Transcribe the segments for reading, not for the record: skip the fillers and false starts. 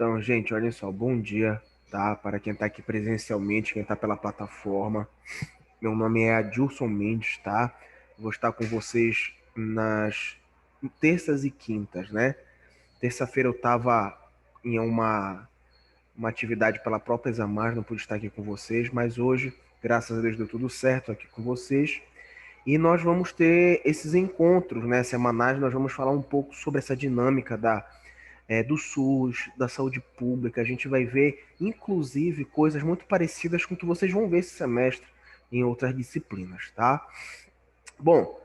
Então, gente, olhem só, bom dia, tá? Para quem está aqui presencialmente, quem está pela plataforma. Meu nome é Adilson Mendes, tá? Vou estar com vocês nas terças e quintas, né? Terça-feira eu estava em uma atividade pela própria Examar, não pude estar aqui com vocês, mas hoje, graças a Deus, deu tudo certo aqui com vocês. E nós vamos ter esses encontros, né, semanais, nós vamos falar um pouco sobre essa dinâmica do SUS, da saúde pública. A gente vai ver, inclusive, coisas muito parecidas com o que vocês vão ver esse semestre em outras disciplinas, tá? Bom,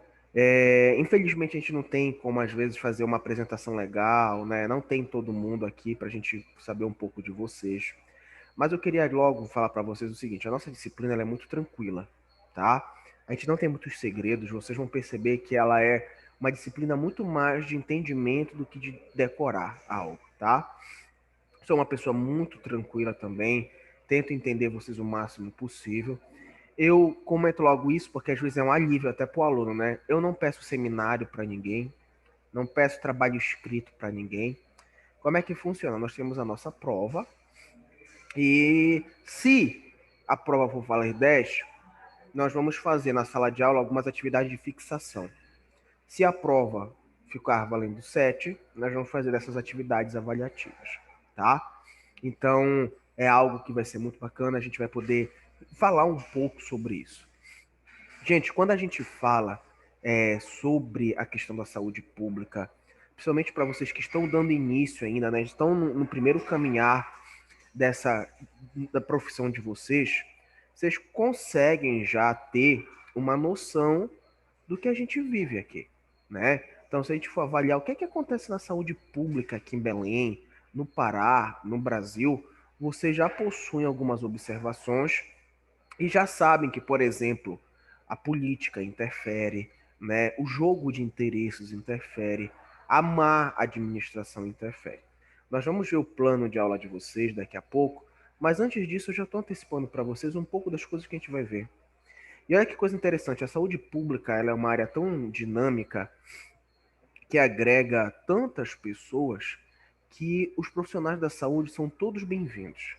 infelizmente a gente não tem como, às vezes, fazer uma apresentação legal, né? Não tem todo mundo aqui para a gente saber um pouco de vocês. Mas eu queria logo falar para vocês o seguinte: a nossa disciplina ela é muito tranquila, tá? A gente não tem muitos segredos, vocês vão perceber que ela é uma disciplina muito mais de entendimento do que de decorar algo, tá? Sou uma pessoa muito tranquila também, tento entender vocês o máximo possível. Eu comento logo isso porque às vezes é um alívio até para o aluno, né? Eu não peço seminário para ninguém, não peço trabalho escrito para ninguém. Como é que funciona? Nós temos a nossa prova e se a prova for valer 10, nós vamos fazer na sala de aula algumas atividades de fixação. Se a prova ficar valendo 7, nós vamos fazer essas atividades avaliativas, tá? Então, é algo que vai ser muito bacana, a gente vai poder falar um pouco sobre isso. Gente, quando a gente fala sobre a questão da saúde pública, principalmente para vocês que estão dando início ainda, né, estão no primeiro caminhar dessa da profissão de vocês, vocês conseguem já ter uma noção do que a gente vive aqui, né? Então, se a gente for avaliar o que é que acontece na saúde pública aqui em Belém, no Pará, no Brasil, vocês já possuem algumas observações e já sabem que, por exemplo, a política interfere, né? O jogo de interesses interfere, a má administração interfere. Nós vamos ver o plano de aula de vocês daqui a pouco, mas antes disso eu já estou antecipando para vocês um pouco das coisas que a gente vai ver. E olha que coisa interessante, a saúde pública ela é uma área tão dinâmica que agrega tantas pessoas que os profissionais da saúde são todos bem-vindos.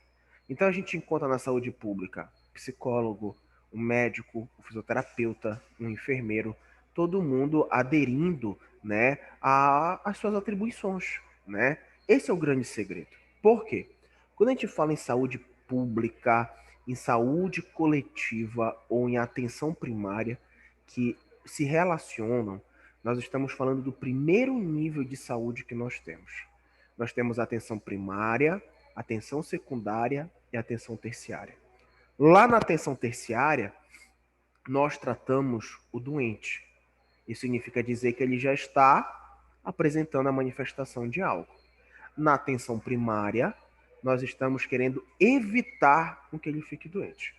Então a gente encontra na saúde pública psicólogo, um médico, um fisioterapeuta, um enfermeiro, todo mundo aderindo, né, às suas atribuições, né? Esse é o grande segredo. Por quê? Quando a gente fala em saúde pública, em saúde coletiva ou em atenção primária, que se relacionam, nós estamos falando do primeiro nível de saúde que nós temos. Nós temos a atenção primária, atenção secundária e atenção terciária. Lá na atenção terciária, nós tratamos o doente. Isso significa dizer que ele já está apresentando a manifestação de algo. Na atenção primária, nós estamos querendo evitar que ele fique doente.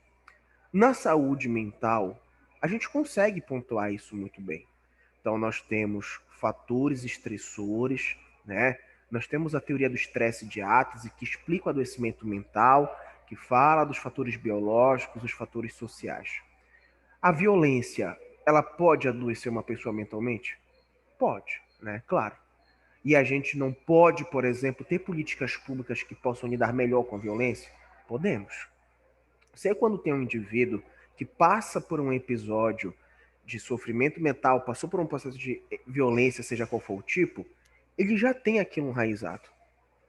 Na saúde mental, a gente consegue pontuar isso muito bem. Então, nós temos fatores estressores, né? Nós temos a teoria do estresse de Atlese, que explica o adoecimento mental, que fala dos fatores biológicos, dos fatores sociais. A violência, ela pode adoecer uma pessoa mentalmente? Pode, né? Claro. E a gente não pode, por exemplo, ter políticas públicas que possam lidar melhor com a violência? Podemos. Você, quando tem um indivíduo que passa por um episódio de sofrimento mental, passou por um processo de violência, seja qual for o tipo, ele já tem aquilo enraizado,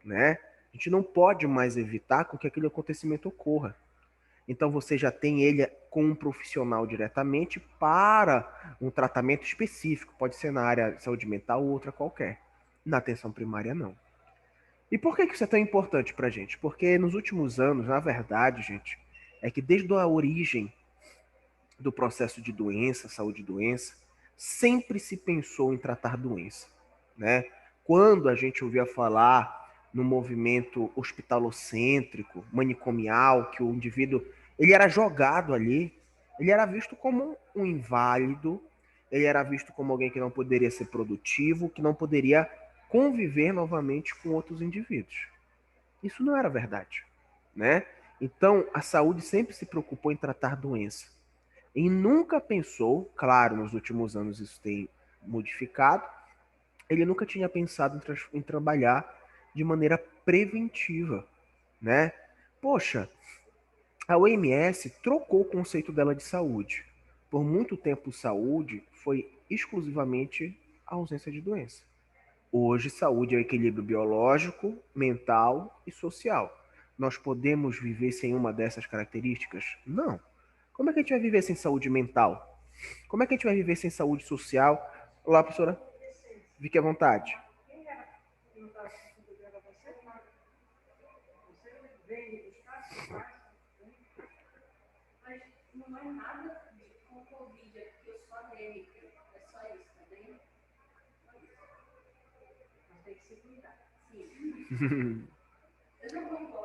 né? A gente não pode mais evitar com que aquele acontecimento ocorra. Então você já tem ele com um profissional diretamente para um tratamento específico, pode ser na área de saúde mental ou outra qualquer. Na atenção primária, não. E por que isso é tão importante para a gente? Porque nos últimos anos, na verdade, gente, é que desde a origem do processo de doença, saúde e doença, sempre se pensou em tratar doença, né? Quando a gente ouvia falar no movimento hospitalocêntrico, manicomial, que o indivíduo ele era jogado ali, ele era visto como um inválido, ele era visto como alguém que não poderia ser produtivo, que não poderia conviver novamente com outros indivíduos. Isso não era verdade, né? Então, a saúde sempre se preocupou em tratar doença. E nunca pensou, claro, nos últimos anos isso tem modificado, ele nunca tinha pensado em trabalhar de maneira preventiva, né? Poxa, a OMS trocou o conceito dela de saúde. Por muito tempo, saúde foi exclusivamente a ausência de doença. Hoje, saúde é o equilíbrio biológico, mental e social. Nós podemos viver sem uma dessas características? Não. Como é que a gente vai viver sem saúde mental? Como é que a gente vai viver sem saúde social? Olá, professora. Fique à vontade.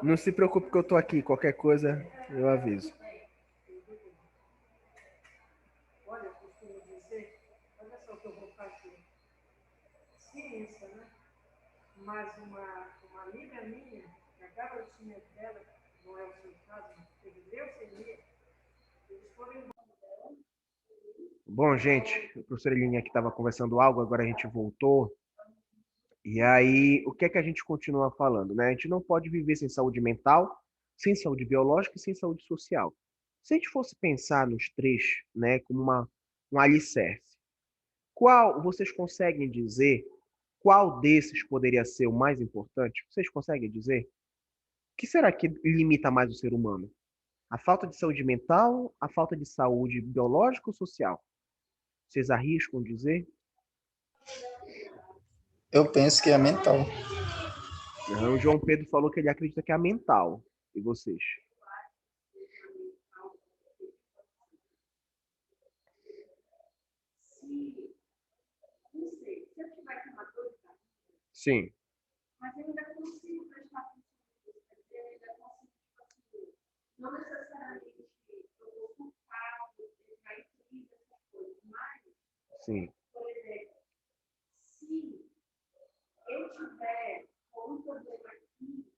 Não se preocupe que eu tô aqui. Qualquer coisa, eu aviso. Olha, eu costumo dizer, olha só o que eu vou fazer. Ciência, né? Mas uma amiga minha, a garotinha dela, não é o seu caso, teve leucemia, eles foram. Bom, gente, a professora Elinha aqui estava conversando algo, agora a gente voltou. E aí, o que é que a gente continua falando, né? A gente não pode viver sem saúde mental, sem saúde biológica e sem saúde social. Se a gente fosse pensar nos três, né, como um alicerce, qual vocês conseguem dizer qual desses poderia ser o mais importante? Vocês conseguem dizer? O que será que limita mais o ser humano? A falta de saúde mental, a falta de saúde biológica ou social? Vocês arriscam dizer? Eu penso que é mental. O João Pedro falou que ele acredita que é a mental. E vocês? Sim, Mas eu ainda consigo prestar atenção, eu ainda consigo, não necessariamente eu vou surtar, eu vou cair essas coisas, mas, sim, por exemplo, se eu tiver um problema aqui,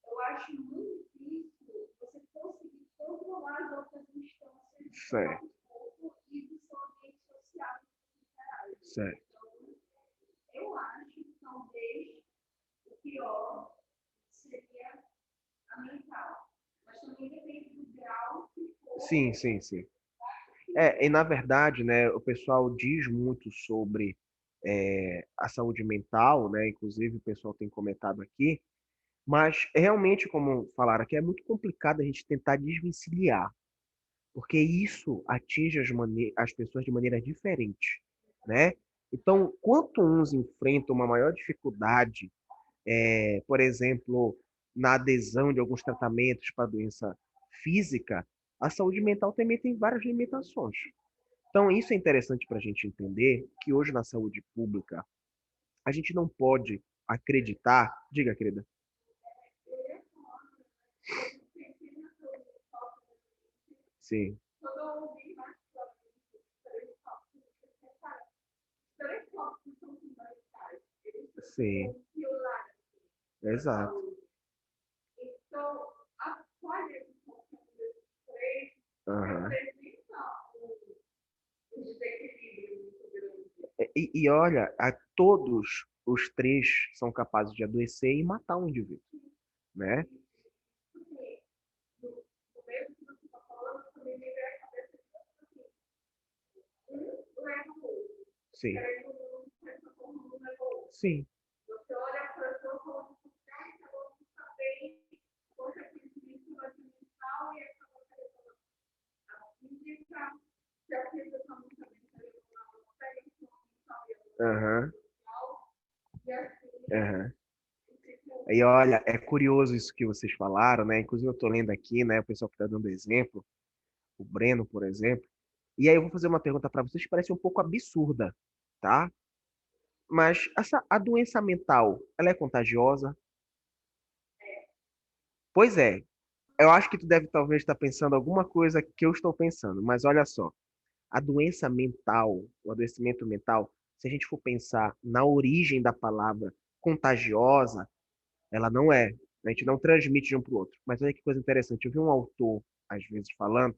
eu acho muito difícil você conseguir controlar as outras instâncias do seu certo, próprio corpo e do seu ambiente social e literário. certo. Então, eu acho que talvez o pior seria a mental. Mas também depende do grau que for. Sim, sim, sim. E na verdade, né, o pessoal diz muito sobre a saúde mental, né? Inclusive o pessoal tem comentado aqui, mas realmente, como falaram aqui, é muito complicado a gente tentar desvencilhar, porque isso atinge as pessoas de maneira diferente, né? Então, quanto uns enfrentam uma maior dificuldade, por exemplo, na adesão de alguns tratamentos para doença física, a saúde mental também tem várias limitações. Então, isso é interessante para a gente entender que hoje na saúde pública, a gente não pode acreditar. Diga, querida. Sim, Quando eu ouvi mais três tópicos são fundamentais. Eles sim, são pilares da exato. saúde. Então, a falha de função desses três Aham. representa um desequilíbrio muito grande. E olha, todos os três são capazes de adoecer e matar um indivíduo, né? Porque, no mesmo que você está falando, também me vem a cabeça de assim, leva o outro. Sim, Querendo ou não, pensa como um leva o outro. sim, Você olha para a sua saúde social e cada um está bem, você acredita na dimensional e acaba querendo a física, se a física está muito bem, querendo ou não, consegue aham, social, e assim, aham. E olha, é curioso isso que vocês falaram, né? Inclusive eu estou lendo aqui, né? O pessoal que está dando exemplo, o Breno, por exemplo. E aí eu vou fazer uma pergunta para vocês que parece um pouco absurda, tá? Mas a doença mental, ela é contagiosa? Pois é. Eu acho que tu deve talvez estar pensando alguma coisa que eu estou pensando, mas olha só. A doença mental, o adoecimento mental, se a gente for pensar na origem da palavra contagiosa, ela não é. A gente não transmite de um para o outro. Mas olha que coisa interessante. Eu vi um autor, às vezes, falando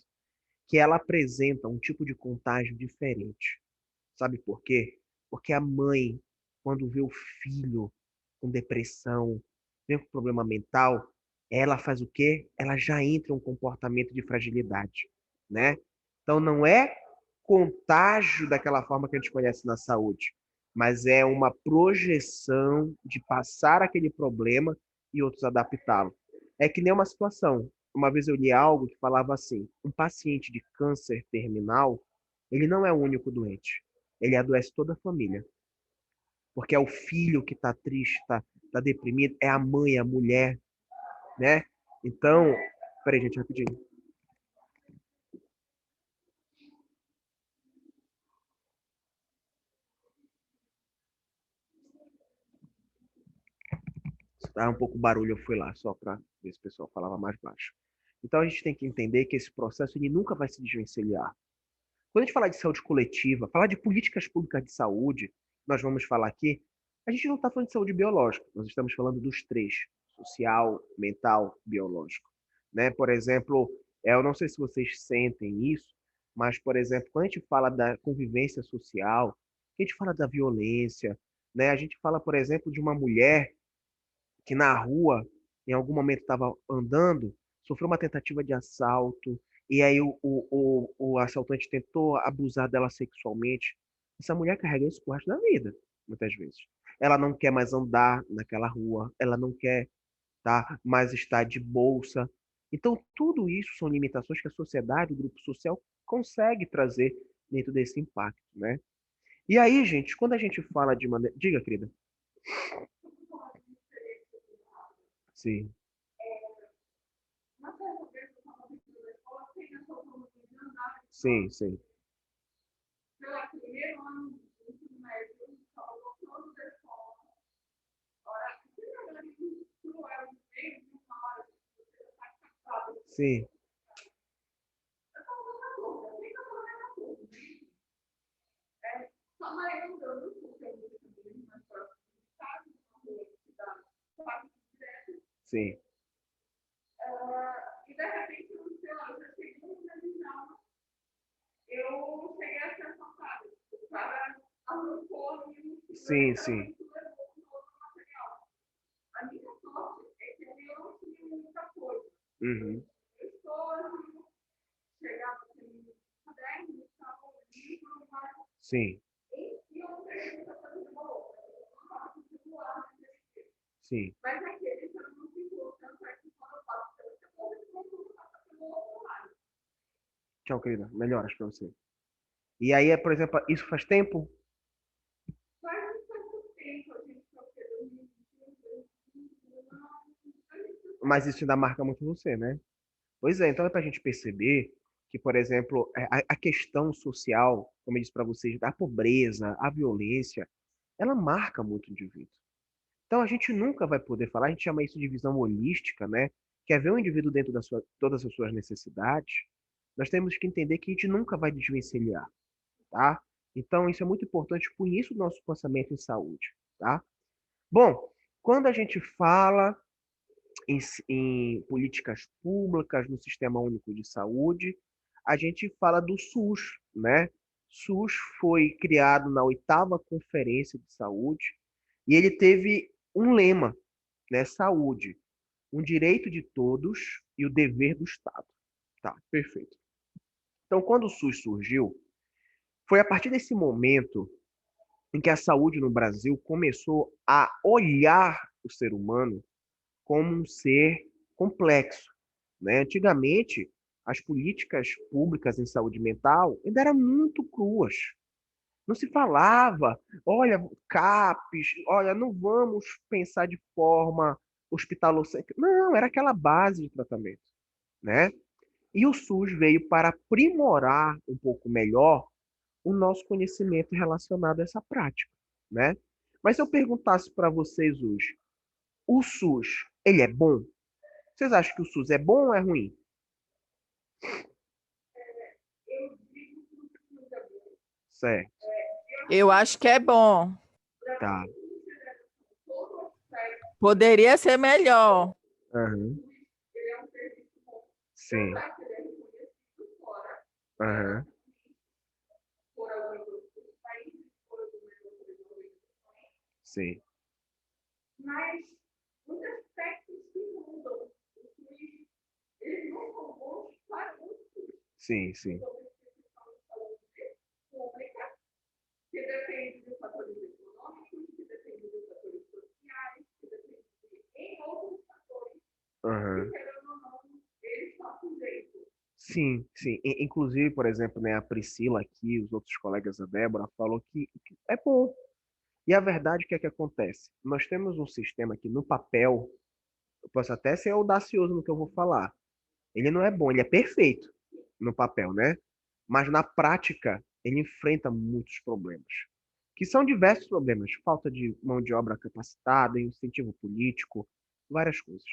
que ela apresenta um tipo de contágio diferente. Sabe por quê? Porque a mãe, quando vê o filho com depressão, vem com problema mental, ela faz o quê? Ela já entra em um comportamento de fragilidade, né? Então não é contágio daquela forma que a gente conhece na saúde, mas é uma projeção de passar aquele problema e outros adaptá-lo. É que nem uma situação. Uma vez eu li algo que falava assim: um paciente de câncer terminal, ele não é o único doente. Ele adoece toda a família. Porque é o filho que está triste, tá deprimido, é a mãe, a mulher, né? Então, peraí, gente, rapidinho. Tá um pouco barulho, eu fui lá, só para ver se o pessoal falava mais baixo. Então a gente tem que entender que esse processo ele nunca vai se desvencilhar. Quando a gente falar de saúde coletiva, falar de políticas públicas de saúde, nós vamos falar aqui, a gente não está falando de saúde biológica, nós estamos falando dos três: social, mental, biológico. Né? Por exemplo, eu não sei se vocês sentem isso, mas, por exemplo, quando a gente fala da convivência social, a gente fala da violência, né? A gente fala, por exemplo, de uma mulher que na rua, em algum momento estava andando, sofreu uma tentativa de assalto, e aí o assaltante tentou abusar dela sexualmente. Essa mulher carrega isso pro resto da vida, muitas vezes. Ela não quer mais andar naquela rua, ela não quer, tá, mais estar de bolsa. Então, tudo isso são limitações que a sociedade, o grupo social, consegue trazer dentro desse impacto, né? E aí, gente, quando a gente fala de maneira. Diga, querida. Sim, sim, sim. Sim, sim, sim, sim. Uhum. Sim, sim. Tchau, querida. Melhoras pra você. E aí, por exemplo, isso faz tempo? Mas isso ainda marca muito você, né? Pois é, então é para a gente perceber que, por exemplo, a questão social, como eu disse para vocês, da pobreza, a violência, ela marca muito o indivíduo. Então a gente nunca vai poder falar, a gente chama isso de visão holística, né? Que é ver o indivíduo dentro da sua, todas as suas necessidades. Nós temos que entender que a gente nunca vai desvencilhar, tá? Então isso é muito importante para o início do nosso pensamento em saúde, tá? Bom, quando a gente fala em políticas públicas, no Sistema Único de Saúde, a gente fala do SUS, né? SUS foi criado na 8ª Conferência de Saúde e ele teve um lema, né? Saúde, um direito de todos e o dever do Estado. Tá, perfeito. Então, quando o SUS surgiu, foi a partir desse momento em que a saúde no Brasil começou a olhar o ser humano como um ser complexo, né? Antigamente, as políticas públicas em saúde mental ainda eram muito cruas. Não se falava, olha, CAPES, olha, não vamos pensar de forma hospitalocêntrica. Não, era aquela base de tratamento, né? E o SUS veio para aprimorar um pouco melhor o nosso conhecimento relacionado a essa prática, né? Mas se eu perguntasse para vocês hoje, o SUS, ele é bom? Vocês acham que o SUS é bom ou é ruim? Certo, Eu acho que é bom. tá. Poderia ser melhor. Aham, sim. Aham, sim. Sim, sim. Que depende de fatores econômicos, que depende de fatores sociais, que depende de outros fatores, Aham. querendo ou não, eles passam jeito. Sim, sim. Inclusive, por exemplo, né, a Priscila aqui, os outros colegas da Débora, falou que é bom. E a verdade, o que é que acontece? Nós temos um sistema que no papel, eu posso até ser audacioso no que eu vou falar. Ele não é bom, ele é perfeito no papel, né? Mas na prática, ele enfrenta muitos problemas. Que são diversos problemas. Falta de mão de obra capacitada, incentivo político, várias coisas.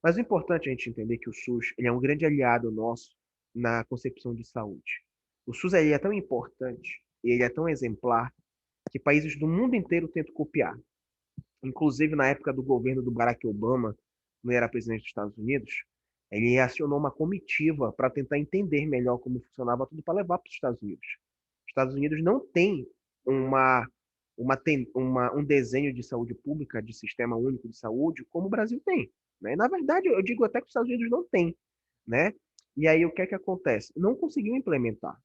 Mas o importante é a gente entender que o SUS ele é um grande aliado nosso na concepção de saúde. O SUS ele é tão importante e ele é tão exemplar que países do mundo inteiro tentam copiar. Inclusive, na época do governo do Barack Obama, não era presidente dos Estados Unidos, ele acionou uma comitiva para tentar entender melhor como funcionava tudo para levar para os Estados Unidos. Os Estados Unidos não tem um desenho de saúde pública, de sistema único de saúde, como o Brasil tem. Né? Na verdade, eu digo até que os Estados Unidos não têm. Né? E aí, o que é que acontece? Não conseguiu implementar.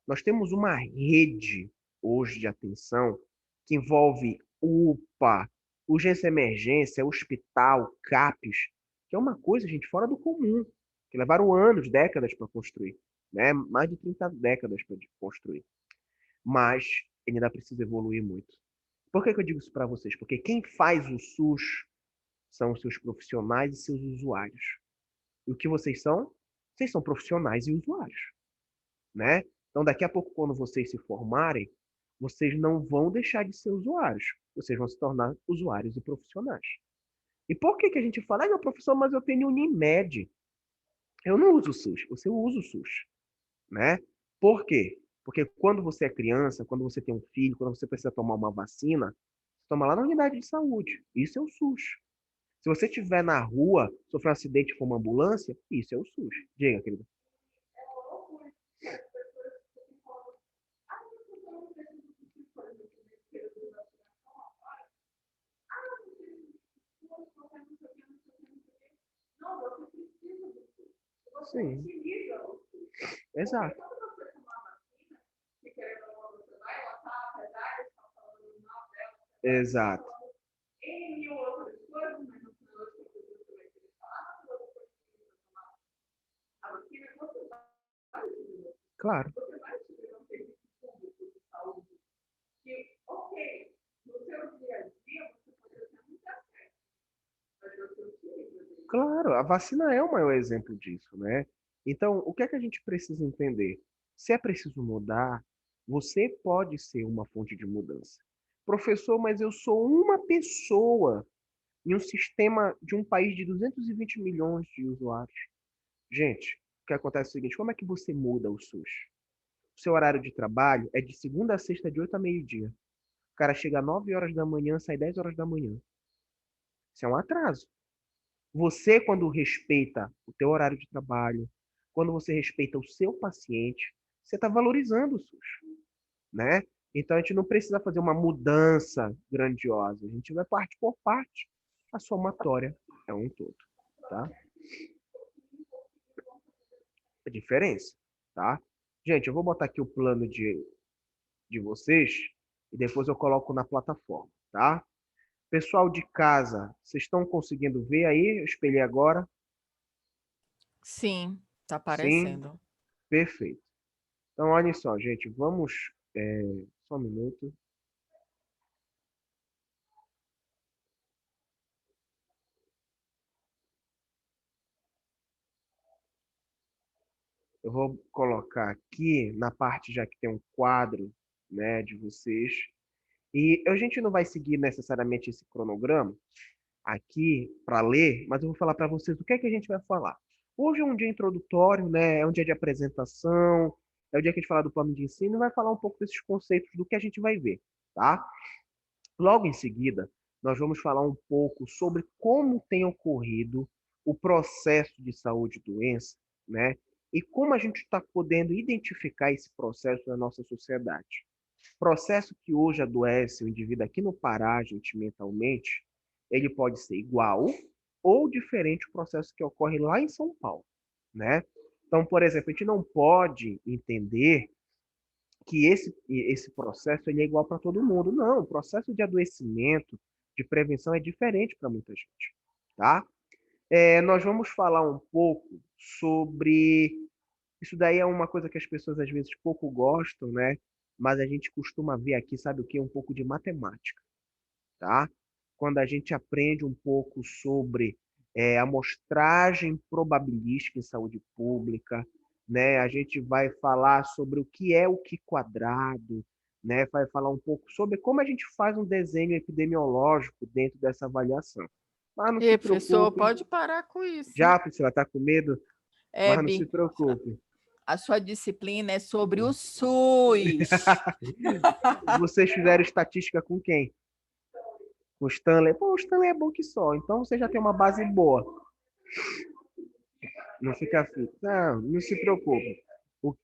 Nós temos uma rede hoje de atenção que envolve UPA, urgência e emergência, hospital, CAPES, que é uma coisa, gente, fora do comum, que levaram anos, décadas para construir, né? Mais de 30 décadas para construir. Mas ele ainda precisa evoluir muito. Por que eu digo isso para vocês? Porque quem faz o SUS são os seus profissionais e seus usuários. E o que vocês são? Vocês são profissionais e usuários, né? Então, daqui a pouco, quando vocês se formarem, vocês não vão deixar de ser usuários. Vocês vão se tornar usuários e profissionais. E por que a gente fala, meu professor, mas eu tenho Unimed. Eu não uso o SUS, você usa o SUS, né? Por quê? Porque quando você é criança, quando você tem um filho, quando você precisa tomar uma vacina, você toma lá na unidade de saúde. Isso é o SUS. Se você estiver na rua, sofrer um acidente e for uma ambulância, isso é o SUS. Diga, querido. Sim, exato. Exato. Claro. Claro, a vacina é o maior exemplo disso, né? Então, o que é que a gente precisa entender? Se é preciso mudar, você pode ser uma fonte de mudança. Professor, mas eu sou uma pessoa em um sistema de um país de 220 milhões de usuários. Gente, o que acontece é o seguinte, como é que você muda o SUS? O seu horário de trabalho é de segunda a sexta, de 8 a meio-dia. O cara chega às 9 horas da manhã, sai 10 horas da manhã. Isso é um atraso. Você, quando respeita o teu horário de trabalho, quando você respeita o seu paciente, você está valorizando o SUS, né? Então a gente não precisa fazer uma mudança grandiosa, a gente vai parte por parte, a somatória é um todo, tá? A diferença, tá? Gente, eu vou botar aqui o plano de vocês e depois eu coloco na plataforma, tá? Pessoal de casa, vocês estão conseguindo ver aí? Eu espelhei agora. Sim, tá Sim, aparecendo. perfeito. Então, olha só, gente, vamos. Só um minuto. Eu vou colocar aqui na parte já que tem um quadro, né, de vocês. E a gente não vai seguir necessariamente esse cronograma aqui para ler, mas eu vou falar para vocês o que é que a gente vai falar. Hoje é um dia introdutório, né? É um dia de apresentação, é o dia que a gente fala do plano de ensino e vai falar um pouco desses conceitos do que a gente vai ver, tá? Logo em seguida, nós vamos falar um pouco sobre como tem ocorrido o processo de saúde e doença, né? E como a gente está podendo identificar esse processo na nossa sociedade. Processo que hoje adoece o indivíduo aqui no Pará, gente, mentalmente, ele pode ser igual ou diferente do processo que ocorre lá em São Paulo, né? Então, por exemplo, a gente não pode entender que esse processo ele é igual para todo mundo. Não, o processo de adoecimento, de prevenção é diferente para muita gente, tá? Nós vamos falar um pouco sobre... Isso daí é uma coisa que as pessoas às vezes pouco gostam, né? Mas a gente costuma ver aqui, sabe o que? Um pouco de matemática, tá? Quando a gente aprende um pouco sobre amostragem probabilística em saúde pública, né? A gente vai falar sobre o que é o Q quadrado, né? Vai falar um pouco sobre como a gente faz um desenho epidemiológico dentro dessa avaliação. Mas não se E, professor, preocupe. pode parar com isso. Já, Priscila, está com medo? Mas não se Hebe, preocupe. a sua disciplina é sobre o SUS. Vocês fizeram estatística com quem? Com o Stanley? Pô, o Stanley é bom que só. Então você já tem uma base boa. Não fica aflito. Não se preocupe. O-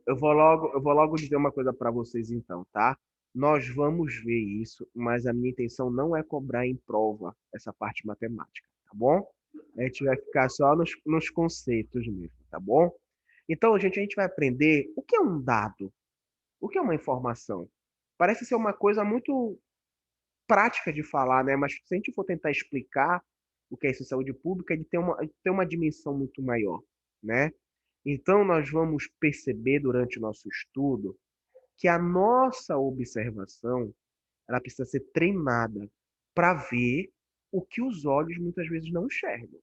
eu vou logo dizer uma coisa para vocês então, tá? Nós vamos ver isso, mas a minha intenção não é cobrar em prova essa parte matemática, tá bom? A gente vai ficar só nos conceitos mesmo, tá bom? Então, gente, a gente vai aprender o que é um dado, o que é uma informação. Parece ser uma coisa muito prática de falar, né? Mas se a gente for tentar explicar o que é isso em saúde pública, ele tem uma dimensão muito maior, né? Então, nós vamos perceber durante o nosso estudo que a nossa observação ela precisa ser treinada para ver o que os olhos muitas vezes não enxergam.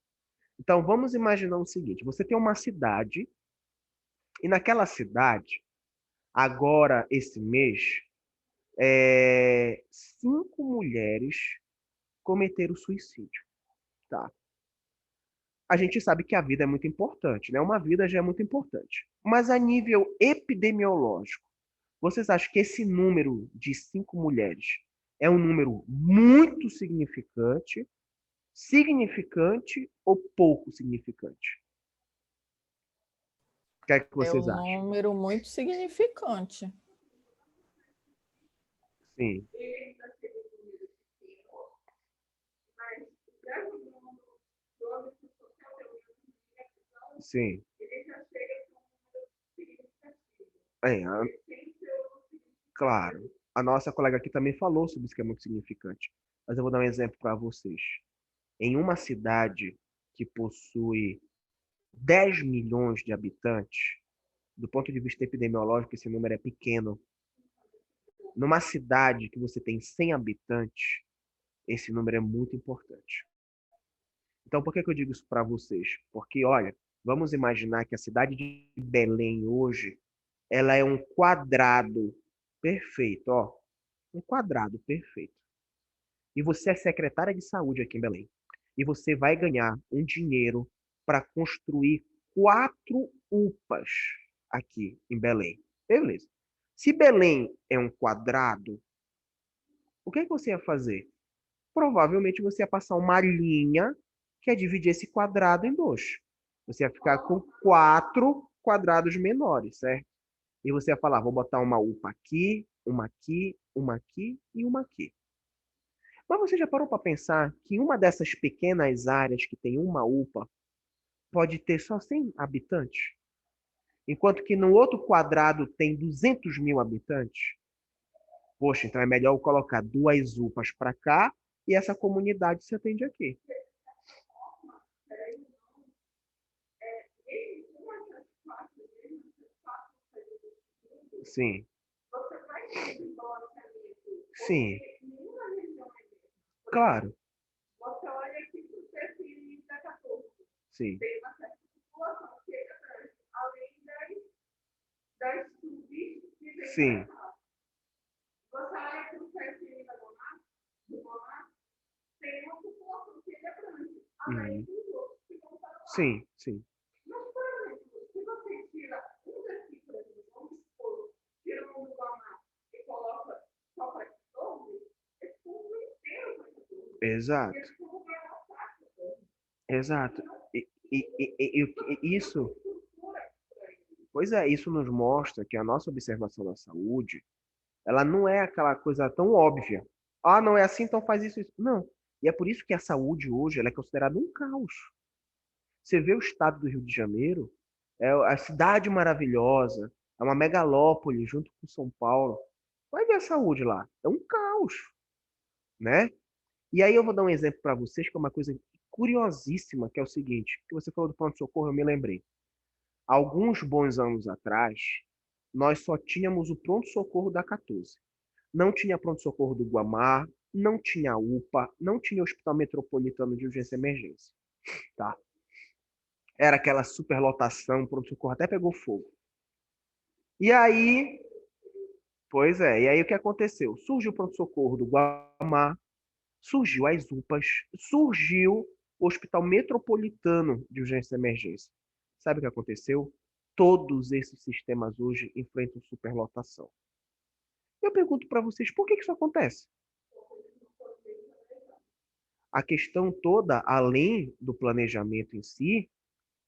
Então, vamos imaginar o seguinte: você tem uma cidade, e naquela cidade, agora, esse mês, 5 mulheres cometeram suicídio. Tá? A gente sabe que a vida é muito importante, né? Uma vida já é muito importante. Mas a nível epidemiológico, vocês acham que esse número de 5 mulheres é um número muito significante, significante ou pouco significante? O que é que É um vocês acham? número muito significante. Sim, sim. É, claro. A nossa colega aqui também falou sobre isso que é muito significante. Mas eu vou dar um exemplo para vocês. Em uma cidade que possui 10 milhões de habitantes, do ponto de vista epidemiológico, esse número é pequeno. Numa cidade que você tem 100 habitantes, esse número é muito importante. Então, por que que eu digo isso para vocês? Porque, olha, vamos imaginar que a cidade de Belém hoje, ela é um quadrado perfeito, ó, um quadrado perfeito. E você é secretária de saúde aqui em Belém. E você vai ganhar um dinheiro para construir 4 UPAs aqui em Belém. Beleza. Se Belém é um quadrado, o que é que você ia fazer? Provavelmente você ia passar uma linha que ia dividir esse quadrado em dois. Você ia ficar com 4 quadrados menores, certo? E você ia falar, vou botar uma UPA aqui, uma aqui, uma aqui e uma aqui. Mas você já parou para pensar que uma dessas pequenas áreas que tem uma UPA pode ter só 100 habitantes? Enquanto que no outro quadrado tem 200 mil habitantes? Poxa, então é melhor eu colocar 2 UPAs para cá e essa comunidade se atende aqui. Sim, sim, claro, sim, sim, uhum. Sim, sim, exato, exato. Isso, pois é, isso nos mostra que a nossa observação da saúde, ela não é aquela coisa tão óbvia. Ah, não é assim, então faz isso, isso. Não. E é por isso que a saúde hoje ela é considerada um caos. Você vê o estado do Rio de Janeiro, é a cidade maravilhosa, é uma megalópole junto com São Paulo. Vai ver a saúde lá. É um caos, né? E aí eu vou dar um exemplo para vocês, que é uma coisa curiosíssima, que é o seguinte, que você falou do pronto-socorro, eu me lembrei. Alguns bons anos atrás, nós só tínhamos o pronto-socorro da 14. Não tinha pronto-socorro do Guamá, não tinha UPA, não tinha Hospital Metropolitano de Urgência e Emergência, tá? Era aquela superlotação, o pronto-socorro até pegou fogo. E aí, pois é, e aí o que aconteceu? Surgiu o pronto-socorro do Guamá, surgiu as UPAs, surgiu o Hospital Metropolitano de Urgência e Emergência. Sabe o que aconteceu? Todos esses sistemas hoje enfrentam superlotação. Eu pergunto para vocês, por que isso acontece? A questão toda, além do planejamento em si,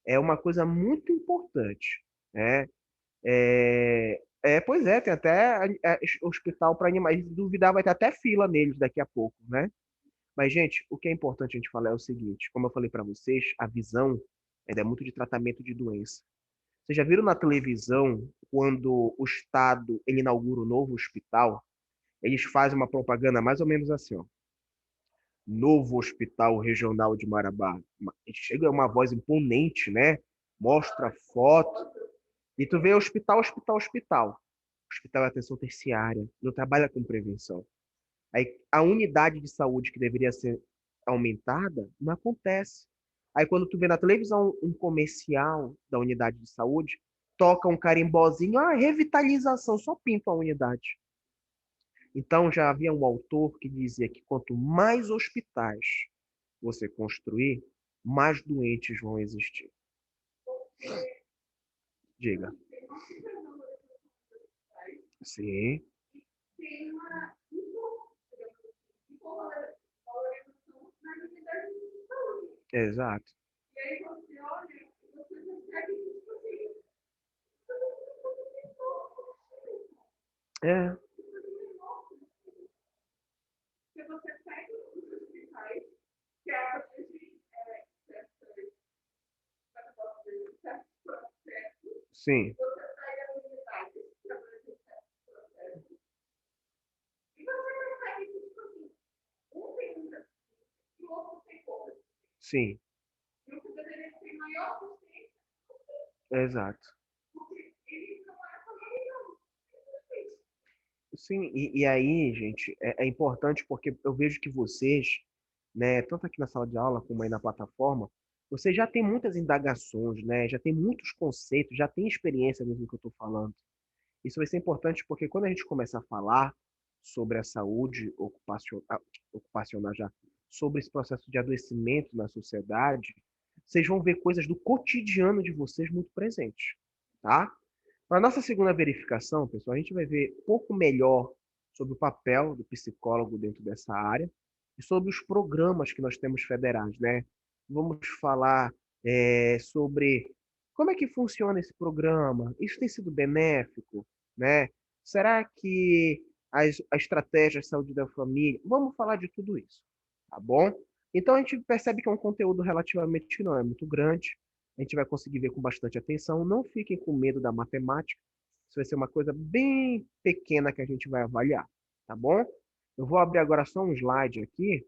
é uma coisa muito importante, né? Pois é, tem até hospital para animais. Se duvidar, vai ter até fila neles daqui a pouco, né? Mas, gente, o que é importante a gente falar é o seguinte: como eu falei para vocês, a visão é muito de tratamento de doença. Vocês já viram na televisão, quando o Estado ele inaugura um novo hospital, eles fazem uma propaganda mais ou menos assim, ó. Novo Hospital Regional de Marabá. Chega uma voz imponente, né? Mostra foto. E tu vê hospital, hospital, hospital. Hospital é atenção terciária, não trabalha com prevenção. Aí a unidade de saúde que deveria ser aumentada não acontece. Aí quando tu vê na televisão um comercial da unidade de saúde, toca um carimbozinho, revitalização, só pinta a unidade. Então já havia um autor que dizia que quanto mais hospitais você construir, mais doentes vão existir. Diga. Sim. Exato. É. Sim. Sim. Exato. Sim, e aí, gente, é importante porque eu vejo que vocês, né, tanto aqui na sala de aula como aí na plataforma, vocês já têm muitas indagações, né, já tem muitos conceitos, já tem experiência mesmo do que eu estou falando. Isso vai ser importante porque quando a gente começa a falar sobre a saúde ocupacional já, sobre esse processo de adoecimento na sociedade, vocês vão ver coisas do cotidiano de vocês muito presentes, tá? Para a nossa segunda verificação, pessoal, a gente vai ver um pouco melhor sobre o papel do psicólogo dentro dessa área e sobre os programas que nós temos federais, né? Vamos falar sobre como é que funciona esse programa, isso tem sido benéfico, né? Será que a estratégia de saúde da família... Vamos falar de tudo isso, tá bom? Então a gente percebe que é um conteúdo relativamente não é muito grande, a gente vai conseguir ver com bastante atenção. Não fiquem com medo da matemática. Isso vai ser uma coisa bem pequena que a gente vai avaliar, tá bom? Eu vou abrir agora só um slide aqui,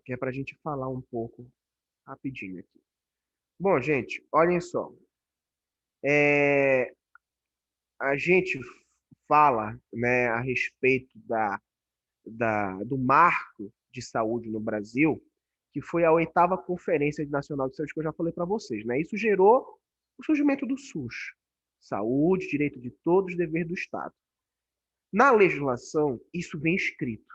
que é para a gente falar um pouco rapidinho aqui. Bom, gente, olhem só. A gente fala, né, a respeito do marco de saúde no Brasil, que foi a 8ª Conferência Nacional de Saúde, que eu já falei para vocês, né? Isso gerou o surgimento do SUS. Saúde, direito de todos, dever do Estado. Na legislação, isso vem escrito.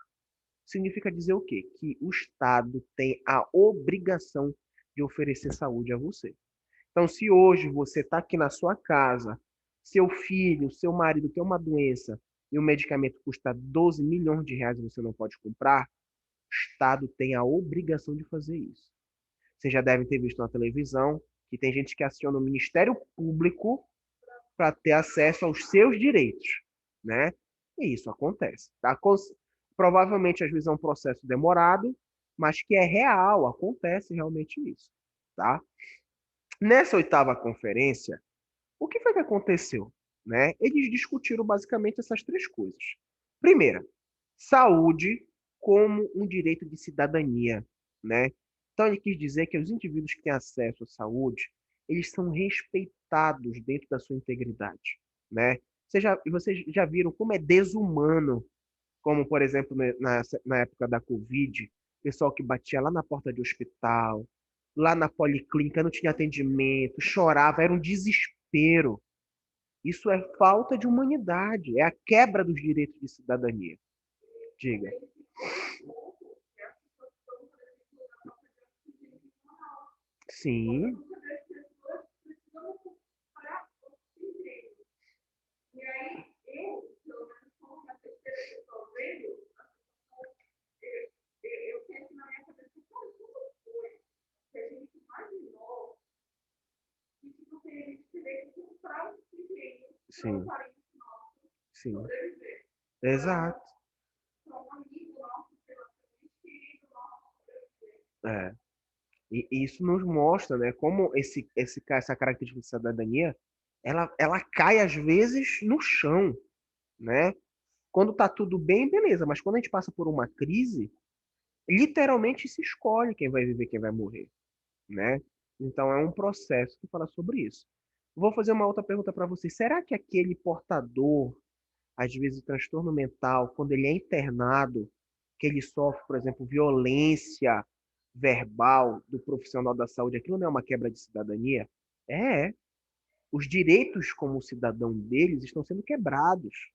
Significa dizer o quê? Que o Estado tem a obrigação de oferecer saúde a você. Então, se hoje você está aqui na sua casa, seu filho, seu marido tem uma doença e o medicamento custa 12 milhões de reais e você não pode comprar, o Estado tem a obrigação de fazer isso. Vocês já devem ter visto na televisão que tem gente que aciona o Ministério Público para ter acesso aos seus direitos, né? E isso acontece, tá? Provavelmente, às vezes, é um processo demorado, mas que é real, acontece realmente isso. tá? Nessa 8ª conferência, o que foi que aconteceu? Né? Eles discutiram basicamente essas 3 coisas. Primeira, saúde como um direito de cidadania, né? Então ele quis dizer que os indivíduos que têm acesso à saúde, eles são respeitados dentro da sua integridade, né? Vocês já viram como é desumano, como por exemplo na época da Covid, pessoal que batia lá na porta de hospital, lá na policlínica, não tinha atendimento, chorava, era um desespero. Isso é falta de humanidade, é a quebra dos direitos de cidadania. Diga. Sim. Sim. Sim. Exato. É. E isso nos mostra, né, como essa característica de cidadania, ela cai às vezes no chão, né? Quando tá tudo bem, beleza, mas quando a gente passa por uma crise, literalmente se escolhe quem vai viver, quem vai morrer, né? Então é um processo que fala sobre isso. Vou fazer uma outra pergunta para você. Será que aquele portador, às vezes, de transtorno mental, quando ele é internado, que ele sofre, por exemplo, violência verbal do profissional da saúde, aquilo não é uma quebra de cidadania? É. Os direitos como cidadão deles estão sendo quebrados.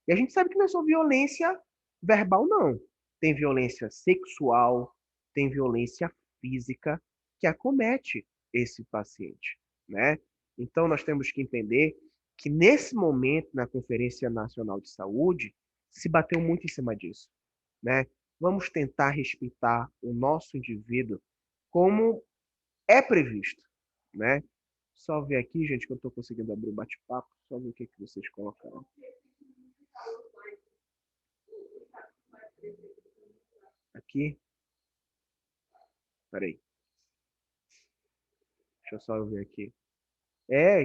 E a gente sabe que não é só violência verbal, não. Tem violência sexual, tem violência física que acomete esse paciente, né? Então nós temos que entender que nesse momento na Conferência Nacional de Saúde se bateu muito em cima disso, né? Vamos tentar respeitar o nosso indivíduo como é previsto, né? Só ver aqui, gente, que eu estou conseguindo abrir o bate-papo. Só ver o que vocês colocaram. Aqui. Peraí. Deixa eu só ver aqui.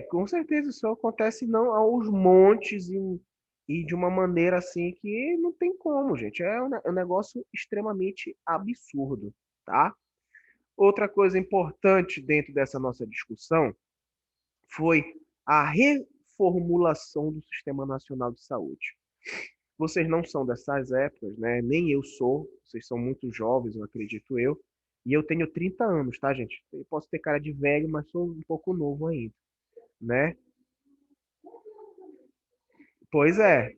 Com certeza isso acontece não aos montes e de uma maneira assim que não tem como, gente. É um negócio extremamente absurdo, tá? Outra coisa importante dentro dessa nossa discussão foi a reformulação do Sistema Nacional de Saúde. Vocês não são dessas épocas, né? Nem eu sou. Vocês são muito jovens, eu acredito eu. E eu tenho 30 anos, tá, gente? Eu posso ter cara de velho, mas sou um pouco novo ainda, né? Pois é.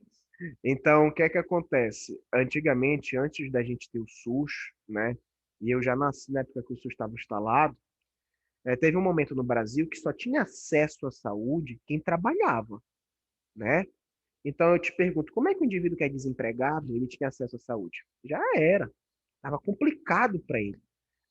Então, o que é que acontece? Antigamente, antes da gente ter o SUS, né? E eu já nasci na época que o SUS estava instalado, teve um momento no Brasil que só tinha acesso à saúde quem trabalhava, né? Então eu te pergunto, como é que o indivíduo que é desempregado, ele tinha acesso à saúde? Já era, estava complicado para ele,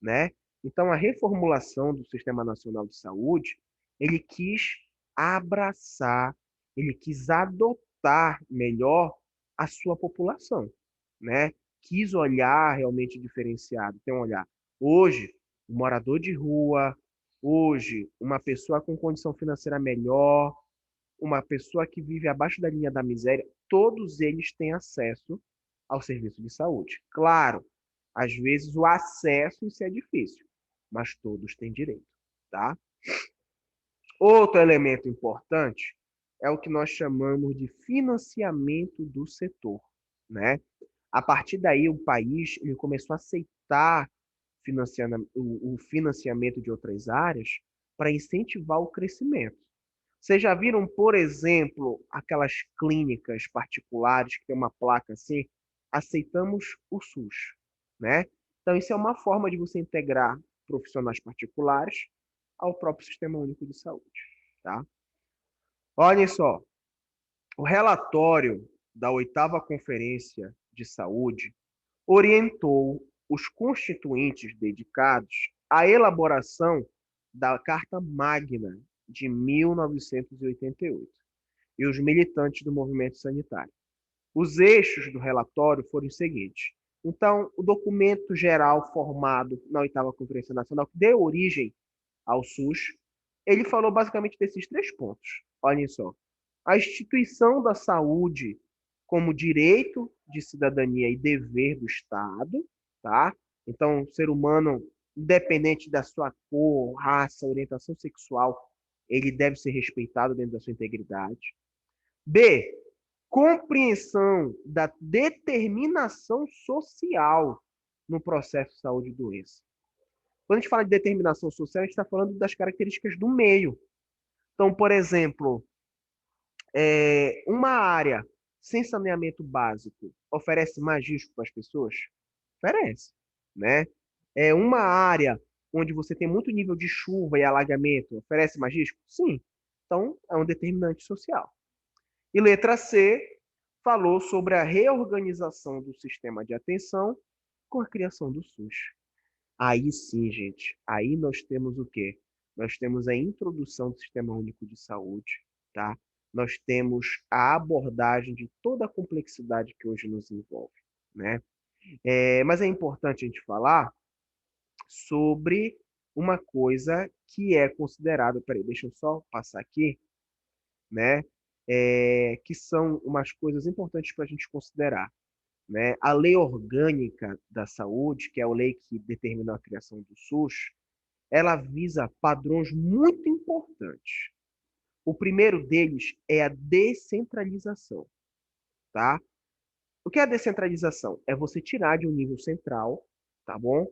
né? Então a reformulação do Sistema Nacional de Saúde, ele quis abraçar, ele quis adotar melhor a sua população, né? Quis olhar realmente diferenciado, tem um olhar. Hoje, o morador de rua, hoje, uma pessoa com condição financeira melhor, uma pessoa que vive abaixo da linha da miséria, todos eles têm acesso ao serviço de saúde. Claro, às vezes o acesso isso é difícil, mas todos têm direito, tá? Outro elemento importante é o que nós chamamos de financiamento do setor, né? A partir daí, o país ele começou a aceitar o financiamento de outras áreas para incentivar o crescimento. Vocês já viram, por exemplo, aquelas clínicas particulares que tem uma placa assim, aceitamos o SUS, né? Então, isso é uma forma de você integrar profissionais particulares ao próprio Sistema Único de Saúde, tá? Olhem só, o relatório da 8ª Conferência de Saúde orientou os constituintes dedicados à elaboração da Carta Magna de 1988 e os militantes do movimento sanitário. Os eixos do relatório foram os seguintes. Então, o documento geral formado na 8ª Conferência Nacional, que deu origem ao SUS, ele falou basicamente desses 3 pontos. Olhem só. A instituição da saúde como direito de cidadania e dever do Estado, tá? Então, o ser humano, independente da sua cor, raça, orientação sexual, ele deve ser respeitado dentro da sua integridade. B, compreensão da determinação social no processo de saúde e doença. Quando a gente fala de determinação social, a gente está falando das características do meio. Então, por exemplo, uma área sem saneamento básico oferece mais risco para as pessoas? Oferece, né? Uma área onde você tem muito nível de chuva e alagamento oferece mais risco? Sim. Então, é um determinante social. E letra C falou sobre a reorganização do sistema de atenção com a criação do SUS. Aí sim, gente, aí nós temos o quê? Nós temos a introdução do Sistema Único de Saúde, tá? Nós temos a abordagem de toda a complexidade que hoje nos envolve, né? Mas é importante a gente falar sobre uma coisa que é considerada, peraí, deixa eu só passar aqui, né? Que são umas coisas importantes para a gente considerar, né? A Lei Orgânica da Saúde, que é a lei que determinou a criação do SUS, ela visa padrões muito importantes. O primeiro deles é a descentralização, tá? O que é a descentralização? É você tirar de um nível central, tá bom?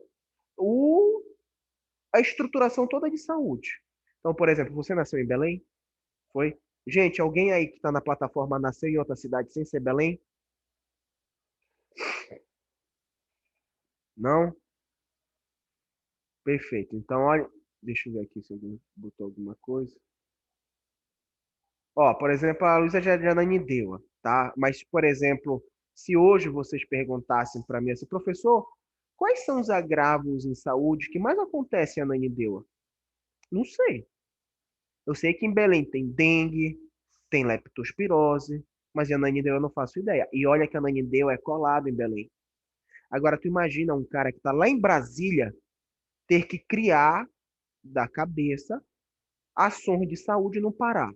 A estruturação toda de saúde. Então, por exemplo, você nasceu em Belém? Foi? Gente, alguém aí que está na plataforma nasceu em outra cidade sem ser Belém? Não? Perfeito. Então, olha, deixa eu ver aqui se alguém botou alguma coisa. Ó, por exemplo, a Luísa já Ananindeua, tá? Mas, por exemplo, se hoje vocês perguntassem para mim assim, professor, quais são os agravos em saúde que mais acontecem em Ananindeua? Não sei. Eu sei que em Belém tem dengue, tem leptospirose, mas em Ananindeua eu não faço ideia. E olha que Ananindeua é colado em Belém. Agora, tu imagina um cara que está lá em Brasília ter que criar da cabeça ações de saúde no Pará.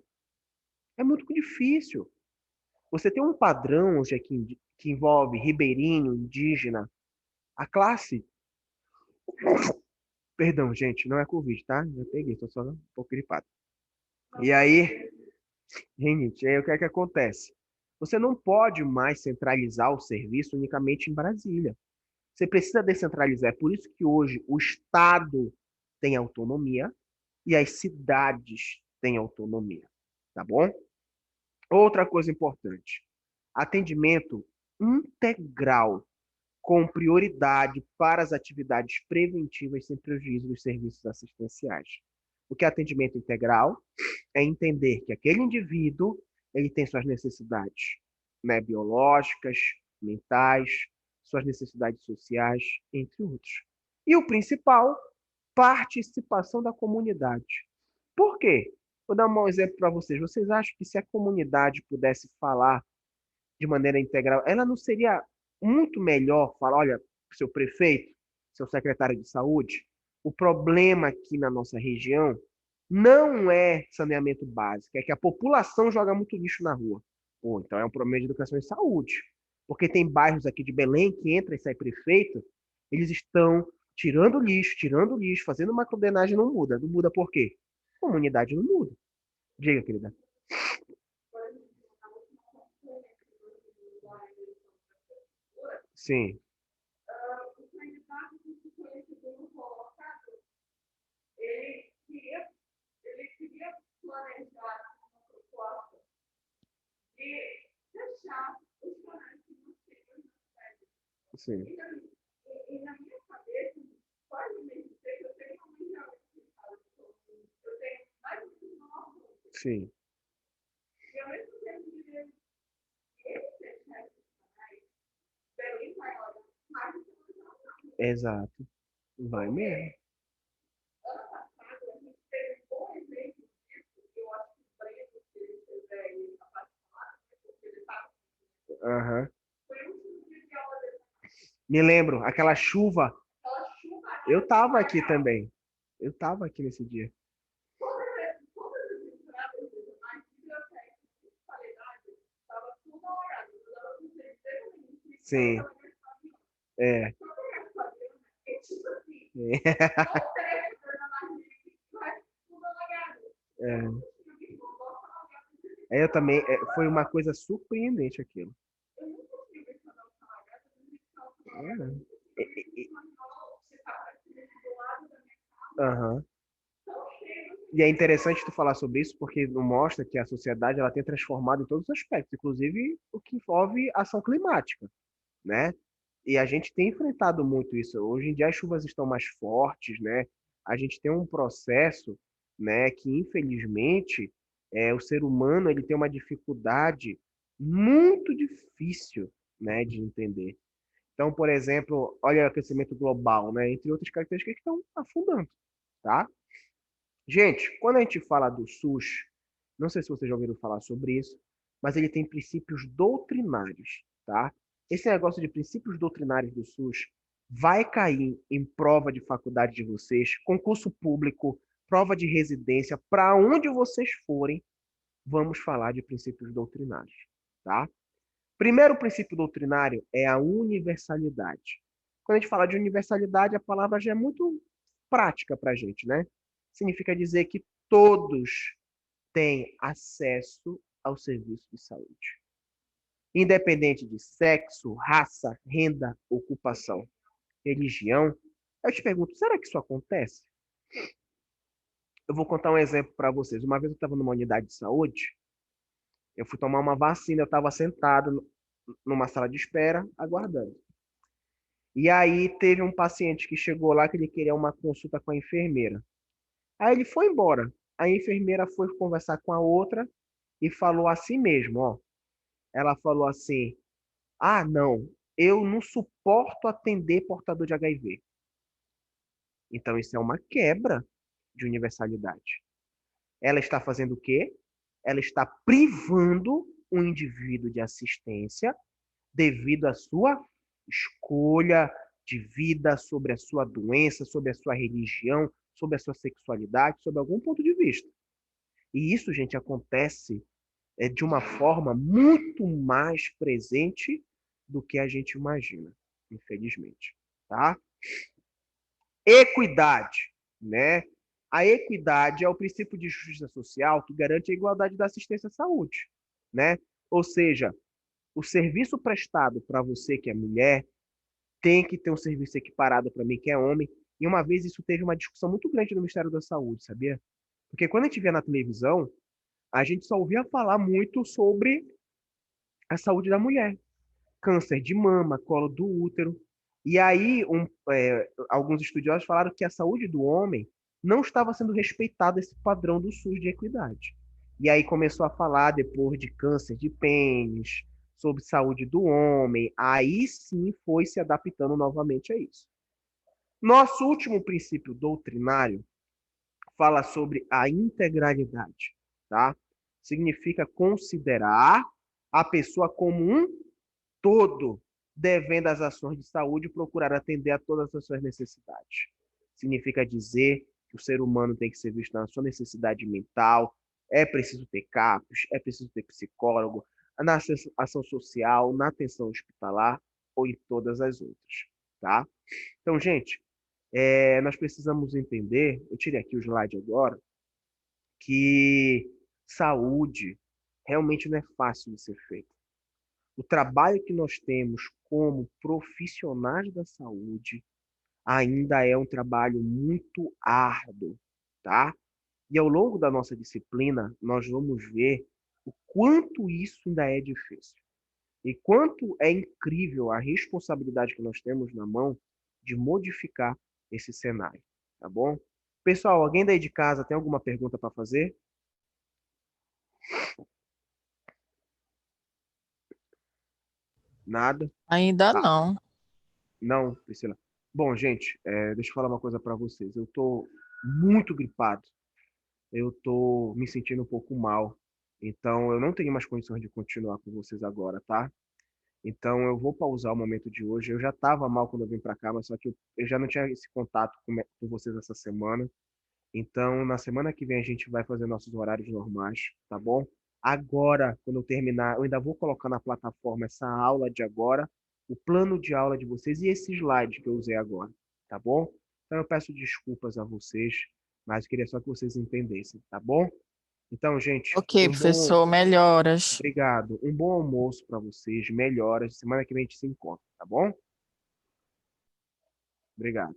É muito difícil. Você tem um padrão hoje aqui que envolve ribeirinho, indígena, a classe. Perdão, gente, não é Covid, tá? Já peguei, tô só um pouco gripado. E aí, rinite, aí o que é que acontece? Você não pode mais centralizar o serviço unicamente em Brasília. Você precisa descentralizar. É por isso que hoje o Estado tem autonomia e as cidades têm autonomia, tá bom? Outra coisa importante: atendimento integral, com prioridade para as atividades preventivas sem prejuízo dos serviços assistenciais. O que é atendimento integral? É entender que aquele indivíduo ele tem suas necessidades, né, biológicas, mentais, suas necessidades sociais, entre outros. E o principal, participação da comunidade. Por quê? Vou dar um exemplo para vocês. Vocês acham que se a comunidade pudesse falar de maneira integral, ela não seria muito melhor falar, olha, seu prefeito, seu secretário de saúde, o problema aqui na nossa região não é saneamento básico, é que a população joga muito lixo na rua. Pô, então é um problema de educação e saúde. Porque tem bairros aqui de Belém que entra e sai prefeito, eles estão tirando lixo, fazendo uma macrodenagem, não muda. Não muda por quê? A comunidade não muda. Diga, querida. Sim. Ele queria planejar uma proposta de fechar os canais financeiros na sede. Sim. E na minha cabeça, quase mesmo que eu tenho uma mundial eu tenho mais de 19 anos. Sim. E ao mesmo tempo de ver ele fechar esses canais, Belém vai olhar mais do que Exato. Vai mesmo. ano passado, a gente teve um bom exemplo disso, e eu acho que o Breno, se ele estiver aí capaz de falar, porque ele está. Aham. Foi o último dia de aula dele. Me lembro, aquela chuva. Aquela chuva. Eu tava aqui também. Eu tava aqui nesse dia. Sim. É. É. Eu também, foi uma coisa surpreendente aquilo. É. Aham. E é interessante tu falar sobre isso, porque mostra que a sociedade ela tem transformado em todos os aspectos, inclusive o que envolve ação climática, né? E a gente tem enfrentado muito isso. Hoje em dia as chuvas estão mais fortes, né? A gente tem um processo, né, que infelizmente o ser humano ele tem uma dificuldade muito difícil, né, de entender. Então, por exemplo, olha o aquecimento global, né, entre outras características que estão afundando, tá? Gente, quando a gente fala do SUS, não sei se vocês já ouviram falar sobre isso, mas ele tem princípios doutrinários, tá? Esse negócio de princípios doutrinários do SUS vai cair em prova de faculdade de vocês, concurso público, prova de residência, para onde vocês forem, vamos falar de princípios doutrinários, tá? Primeiro princípio doutrinário é a universalidade. Quando a gente fala de universalidade, a palavra já é muito prática para a gente, né? Significa dizer que todos têm acesso ao serviço de saúde, independente de sexo, raça, renda, ocupação, religião. Eu te pergunto, será que isso acontece? Eu vou contar um exemplo para vocês. Uma vez eu estava numa unidade de saúde, eu fui tomar uma vacina, eu estava sentado numa sala de espera, aguardando. E aí teve um paciente que chegou lá que ele queria uma consulta com a enfermeira. Aí ele foi embora. A enfermeira foi conversar com a outra e falou assim mesmo, ó. Ela falou assim: "Ah, não, eu não suporto atender portador de HIV". Então isso é uma quebra de universalidade. Ela está fazendo o quê? Ela está privando o indivíduo de assistência devido à sua escolha de vida, sobre a sua doença, sobre a sua religião, sobre a sua sexualidade, sobre algum ponto de vista. E isso, gente, acontece de uma forma muito mais presente do que a gente imagina, infelizmente, tá? Equidade, né? A equidade é o princípio de justiça social que garante a igualdade da assistência à saúde, né? Ou seja, o serviço prestado para você que é mulher tem que ter um serviço equiparado para mim que é homem. E uma vez isso teve uma discussão muito grande no Ministério da Saúde, sabia? Porque quando a gente via na televisão, a gente só ouvia falar muito sobre a saúde da mulher. Câncer de mama, colo do útero. E aí, alguns estudiosos falaram que a saúde do homem não estava sendo respeitada esse padrão do SUS de equidade. E aí começou a falar depois de câncer de pênis, sobre saúde do homem. Aí sim foi se adaptando novamente a isso. Nosso último princípio doutrinário fala sobre a integralidade, tá? Significa considerar a pessoa como um todo, devendo as ações de saúde procurar atender a todas as suas necessidades. Significa dizer que o ser humano tem que ser visto na sua necessidade mental, é preciso ter CAPs, é preciso ter psicólogo, na ação social, na atenção hospitalar ou em todas as outras, tá? Então, gente, nós precisamos entender, eu tirei aqui o slide agora, que saúde realmente não é fácil de ser feita. O trabalho que nós temos como profissionais da saúde ainda é um trabalho muito árduo, tá? E ao longo da nossa disciplina, nós vamos ver o quanto isso ainda é difícil. E quanto é incrível a responsabilidade que nós temos na mão de modificar esse cenário, tá bom? Pessoal, alguém daí de casa tem alguma pergunta para fazer? Nada? Ainda Ah, não. não, Priscila. Bom, gente, deixa eu falar uma coisa para vocês. Eu tô muito gripado. Eu tô me sentindo um pouco mal. Então, eu não tenho mais condições de continuar com vocês agora, tá? Então, eu vou pausar o momento de hoje. Eu já estava mal quando eu vim para cá, mas só que eu já não tinha esse contato com vocês essa semana. Então, na semana que vem a gente vai fazer nossos horários normais, tá bom? Agora, quando eu terminar, eu ainda vou colocar na plataforma essa aula de agora, o plano de aula de vocês e esse slide que eu usei agora, tá bom? Então, eu peço desculpas a vocês, mas eu queria só que vocês entendessem, tá bom? Então, gente, Ok, professor, melhoras. obrigado. Um bom almoço para vocês, melhoras. Semana que vem a gente se encontra, tá bom? Obrigado.